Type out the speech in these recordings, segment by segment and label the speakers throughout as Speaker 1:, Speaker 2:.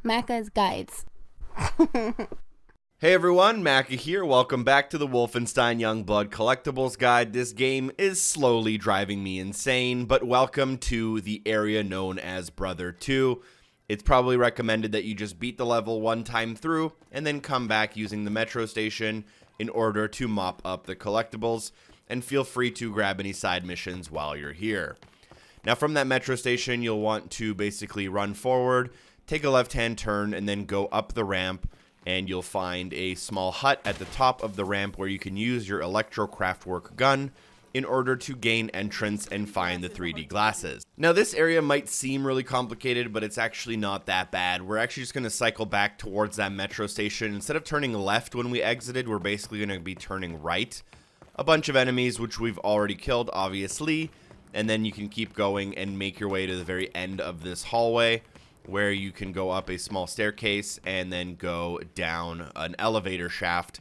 Speaker 1: Macca's Guides.
Speaker 2: Hey everyone, Macca here. Welcome back to the Wolfenstein Youngblood Collectibles Guide. This game is slowly driving me insane, but welcome to the area known as Brother 2. It's probably recommended that you just beat the level one time through and then come back using the metro station in order to mop up the collectibles, and feel free to grab any side missions while you're here. Now from that metro station, you'll want to basically run forward, take a left-hand turn, and then go up the ramp, and you'll find a small hut at the top of the ramp where you can use your electro-craftwork gun in order to gain entrance and find the 3D glasses. Now this area might seem really complicated, but it's actually not that bad. We're actually just going to cycle back towards that metro station. Instead of turning left when we exited, we're basically going to be turning right. A bunch of enemies, which we've already killed, obviously, and then you can keep going and make your way to the very end of this hallway, where you can go up a small staircase and then go down an elevator shaft.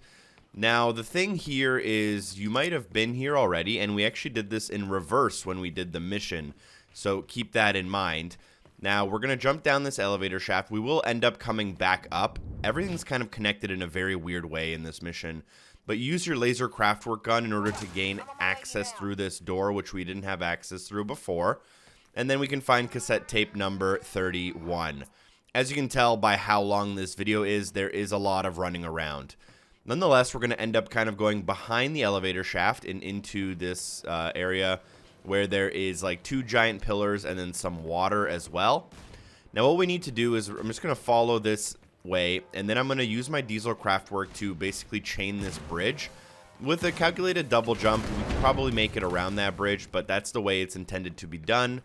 Speaker 2: Now, the thing here is you might have been here already, and we actually did this in reverse when we did the mission, so keep that in mind. Now, we're going to jump down this elevator shaft. We will end up coming back up. Everything's kind of connected in a very weird way in this mission, but use your laser craftwork gun in order to gain access through this door, which we didn't have access through before. And then we can find cassette tape number 31. As you can tell by how long this video is, there is a lot of running around. Nonetheless, we're going to end up kind of going behind the elevator shaft and into this area where there is like two giant pillars and then some water as well. Now what we need to do is I'm just going to follow this way, and then I'm going to use my diesel craftwork to basically chain this bridge. With a calculated double jump, we can probably make it around that bridge, but that's the way it's intended to be done.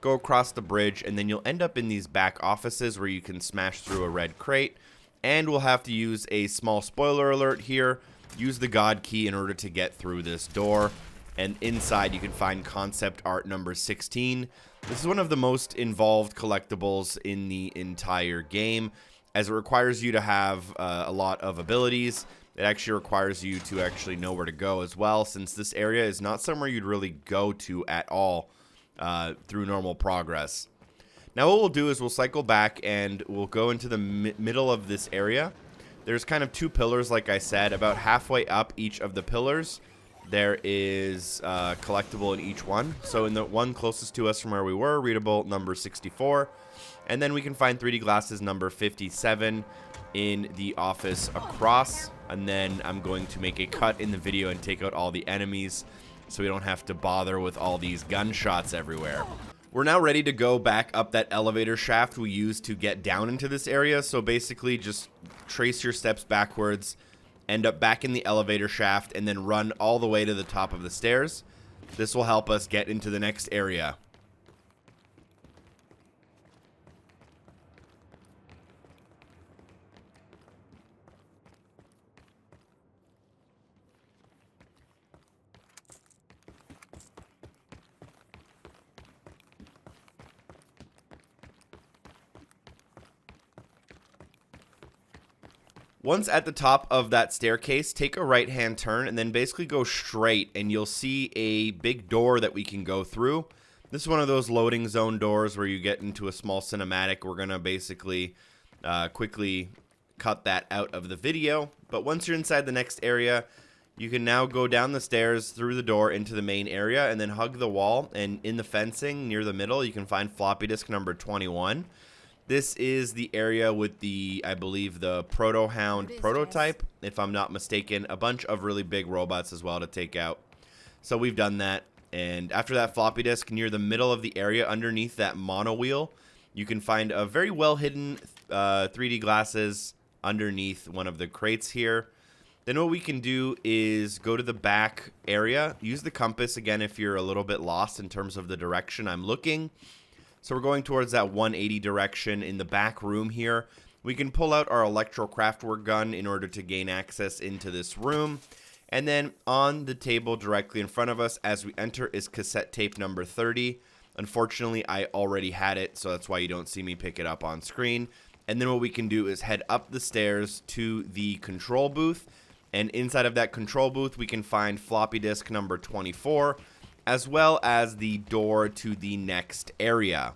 Speaker 2: Go across the bridge, and then you'll end up in these back offices where you can smash through a red crate. And we'll have to use a small spoiler alert here. Use the God key in order to get through this door. And inside you can find concept art number 16. This is one of the most involved collectibles in the entire game, as it requires you to have a lot of abilities. It actually requires you to actually know where to go as well, since this area is not somewhere you'd really go to at all through normal progress. Now what we'll do is we'll cycle back and we'll go into the middle of this area. There's kind of two pillars, like I said. About halfway up each of the pillars, there is a collectible in each one. So in the one closest to us from where we were, Readable number 64. And then we can find 3D glasses number 57 in the office across. And then I'm going to make a cut in the video and take out all the enemies so we don't have to bother with all these gunshots everywhere. We're now ready to go back up that elevator shaft we used to get down into this area. So basically just trace your steps backwards, end up back in the elevator shaft, and then run all the way to the top of the stairs. This will help us get into the next area. Once at the top of that staircase, take a right-hand turn and then basically go straight, and you'll see a big door that we can go through. This is one of those loading zone doors where you get into a small cinematic. We're going to basically quickly cut that out of the video. But once you're inside the next area, you can now go down the stairs through the door into the main area and then hug the wall. And in the fencing near the middle, you can find floppy disk number 21. This is the area with the, I believe, the Proto-Hound prototype, if I'm not mistaken. A bunch of really big robots as well to take out. So we've done that. And after that floppy disk, near the middle of the area, underneath that mono wheel, you can find a very well-hidden 3D glasses underneath one of the crates here. Then what we can do is go to the back area. Use the compass again if you're a little bit lost in terms of the direction I'm looking. So we're going towards that 180 direction in the back room here. We can pull out our electro craftwork gun in order to gain access into this room. And then on the table directly in front of us as we enter is cassette tape number 30. Unfortunately, I already had it, so that's why you don't see me pick it up on screen. And then what we can do is head up the stairs to the control booth. And inside of that control booth, we can find floppy disk number 24. As well as the door to the next area.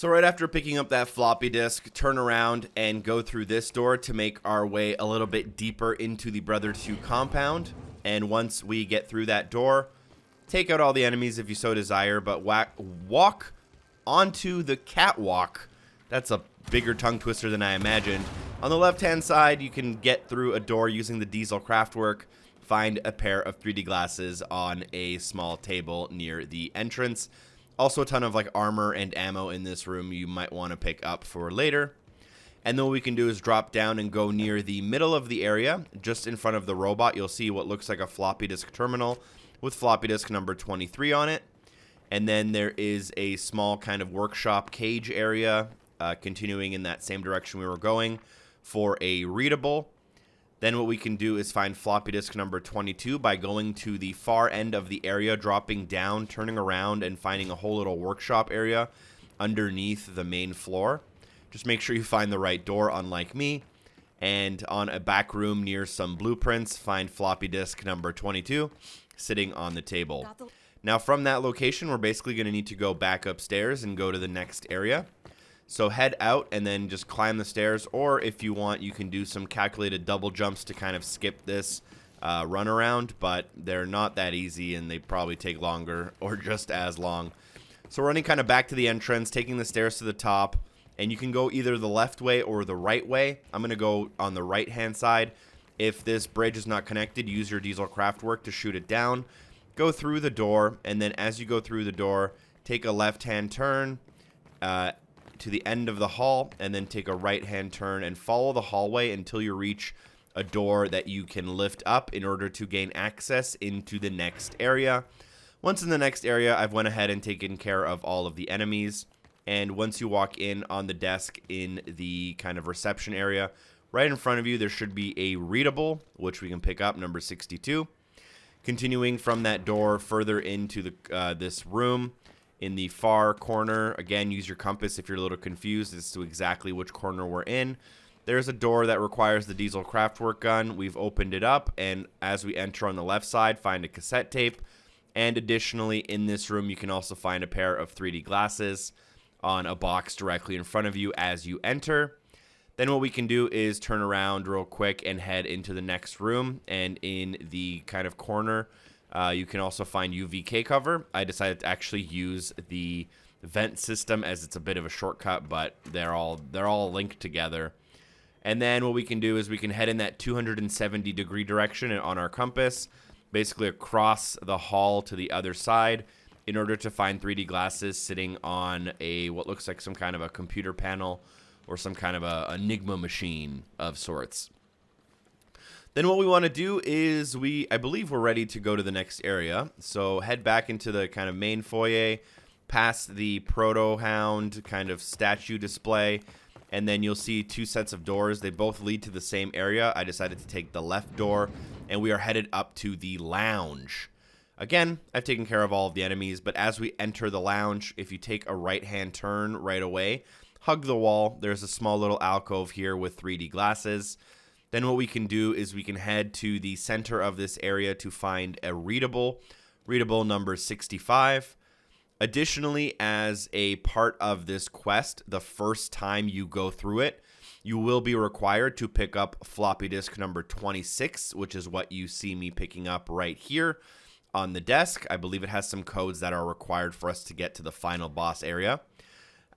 Speaker 2: So right after picking up that floppy disk, turn around and go through this door to make our way a little bit deeper into the Brother 2 compound. And once we get through that door, take out all the enemies if you so desire, but walk onto the catwalk. That's a bigger tongue twister than I imagined. On the left-hand side, you can get through a door using the diesel craftwork. Find a pair of 3D glasses on a small table near the entrance. Also a ton of like armor and ammo in this room you might want to pick up for later. And then what we can do is drop down and go near the middle of the area. Just in front of the robot, you'll see what looks like a floppy disk terminal with floppy disk number 23 on it. And then there is a small kind of workshop cage area, continuing in that same direction we were going for a readable. Then what we can do is find floppy disk number 22 by going to the far end of the area, dropping down, turning around, and finding a whole little workshop area underneath the main floor. Just make sure you find the right door, unlike me. And on a back room near some blueprints, find floppy disk number 22 sitting on the table. Now from that location, we're basically going to need to go back upstairs and go to the next area. So head out and then just climb the stairs, or if you want, you can do some calculated double jumps to kind of skip this run around, but they're not that easy and they probably take longer or just as long. So running kind of back to the entrance, taking the stairs to the top, and you can go either the left way or the right way. I'm going to go on the right-hand side. If this bridge is not connected, use your diesel craftwork to shoot it down. Go through the door, and then as you go through the door, take a left-hand turn to the end of the hall, and then take a right-hand turn and follow the hallway until you reach a door that you can lift up in order to gain access into the next area. Once in the next area, I've went ahead and taken care of all of the enemies, and once you walk in on the desk in the kind of reception area, right in front of you there should be a readable, which we can pick up, number 62. Continuing from that door further into the this room, in the far corner, again, use your compass if you're a little confused as to exactly which corner we're in. There's a door that requires the diesel craftwork gun. We've opened it up, and as we enter on the left side, find a cassette tape. And additionally, in this room, you can also find a pair of 3D glasses on a box directly in front of you as you enter. Then what we can do is turn around real quick and head into the next room, and in the kind of corner, you can also find UVK cover. I decided to actually use the vent system as it's a bit of a shortcut, but they're all linked together. And then what we can do is we can head in that 270 degree direction on our compass, basically across the hall to the other side, in order to find 3D glasses sitting on a what looks like some kind of a computer panel or some kind of a Enigma machine of sorts. Then what we want to do is I believe we're ready to go to the next area. So head back into the kind of main foyer, past the Proto-Hound kind of statue display, and then you'll see two sets of doors. They both lead to the same area. I decided to take the left door, and we are headed up to the lounge. Again, I've taken care of all of the enemies, but as we enter the lounge, if you take a right-hand turn right away, hug the wall. There's a small little alcove here with 3D glasses. Then what we can do is we can head to the center of this area to find a readable number 65. Additionally, as a part of this quest, the first time you go through it, you will be required to pick up floppy disk number 26, which is what you see me picking up right here on the desk. I believe it has some codes that are required for us to get to the final boss area.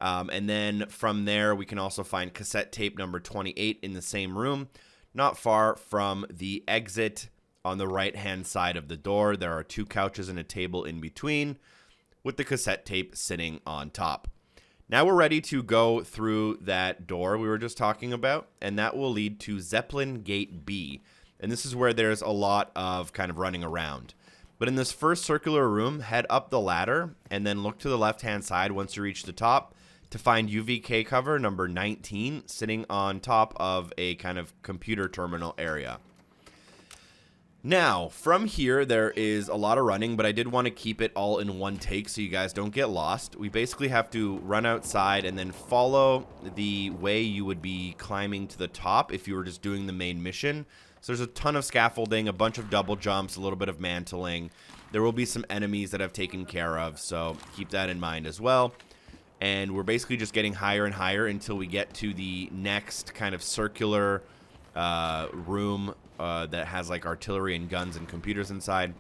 Speaker 2: And then from there, we can also find cassette tape number 28 in the same room. Not far from the exit on the right-hand side of the door. There are two couches and a table in between with the cassette tape sitting on top. Now we're ready to go through that door we were just talking about, and that will lead to Zeppelin Gate B. And this is where there's a lot of kind of running around. But in this first circular room, head up the ladder and then look to the left-hand side once you reach the top to find UVK cover number 19 sitting on top of a kind of computer terminal area. Now, from here, there is a lot of running, but I did want to keep it all in one take so you guys don't get lost. We basically have to run outside and then follow the way you would be climbing to the top if you were just doing the main mission. So there's a ton of scaffolding, a bunch of double jumps, a little bit of mantling. There will be some enemies that I've taken care of, so keep that in mind as well. And we're basically just getting higher and higher until we get to the next kind of circular room that has like artillery and guns and computers inside.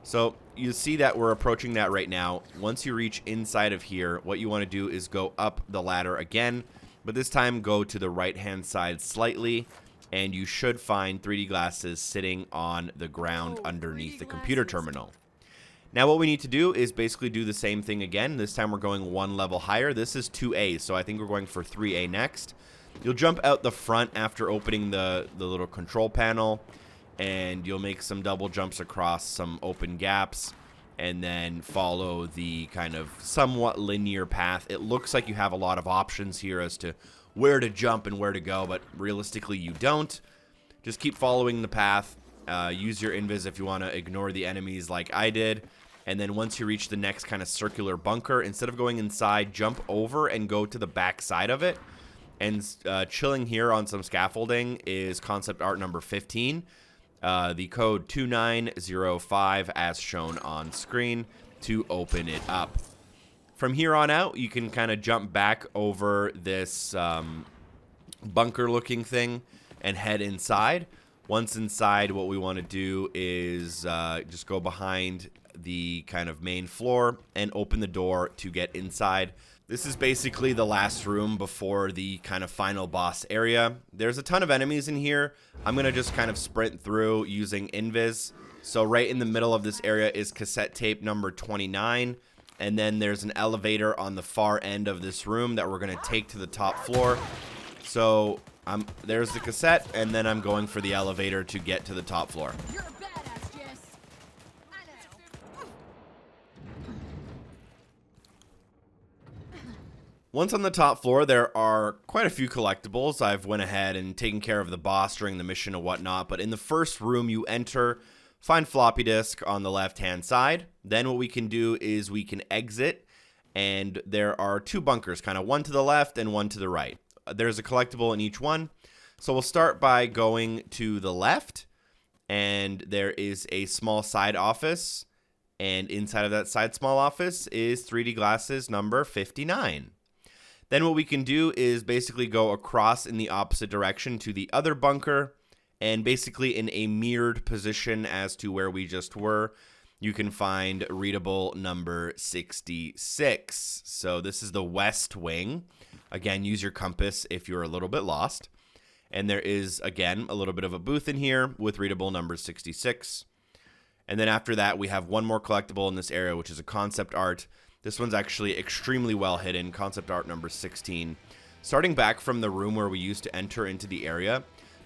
Speaker 2: So you see that we're approaching that right now. Once you reach inside of here, what you want to do is go up the ladder again, but this time go to the right-hand side slightly, and you should find 3D glasses sitting on the ground underneath the computer terminal. Now what we need to do is basically do the same thing again. This time we're going one level higher. This is 2A, so I think we're going for 3A next. You'll jump out the front after opening the little control panel, and you'll make some double jumps across some open gaps, and then follow the kind of somewhat linear path. It looks like you have a lot of options here as to where to jump and where to go, but realistically you don't. Just keep following the path. Use your invis if you want to ignore the enemies like I did. And then once you reach the next kind of circular bunker, instead of going inside, jump over and go to the back side of it. And chilling here on some scaffolding is concept art number 15. The code 2905 as shown on screen to open it up. From here on out, you can kind of jump back over this bunker looking thing and head inside. Once inside, what we want to do is just go behind the kind of main floor and open the door to get inside. This is basically the last room before the kind of final boss area. There's a ton of enemies in here. I'm going to just kind of sprint through using invis. So right in the middle of this area is cassette tape number 29. And then there's an elevator on the far end of this room that we're going to take to the top floor. So there's the cassette, and then I'm going for the elevator to get to the top floor.
Speaker 1: You're a badass, Jess. I know.
Speaker 2: Once on the top floor, there are quite a few collectibles. I've went ahead and taken care of the boss during the mission and whatnot. But in the first room you enter, find Floppy Disk on the left-hand side. Then what we can do is we can exit, and there are two bunkers, kind of one to the left and one to the right. There's a collectible in each one. So we'll start by going to the left, and there is a small side office, and inside of that side small office is 3D glasses number 59. Then what we can do is basically go across in the opposite direction to the other bunker, and basically in a mirrored position as to where we just were, you can find Readable number 66. So this is the west wing. Again, use your compass if you're a little bit lost. And there is, again, a little bit of a booth in here with Readable number 66. And then after that, we have one more collectible in this area, which is a concept art. This one's actually extremely well hidden, concept art number 16. Starting back from the room where we used to enter into the area,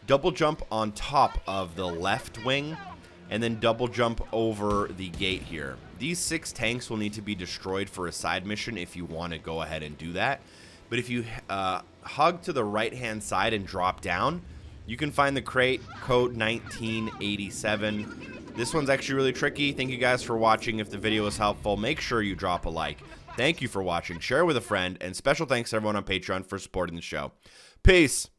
Speaker 2: double jump on top of the left wing, and then double jump over the gate here. These 6 tanks will need to be destroyed for a side mission if you want to go ahead and do that. But if you hug to the right-hand side and drop down, you can find the crate, code 1987. This one's actually really tricky. Thank you guys for watching. If the video was helpful, make sure you drop a like. Thank you for watching. Share with a friend. And special thanks to everyone on Patreon for supporting the show. Peace.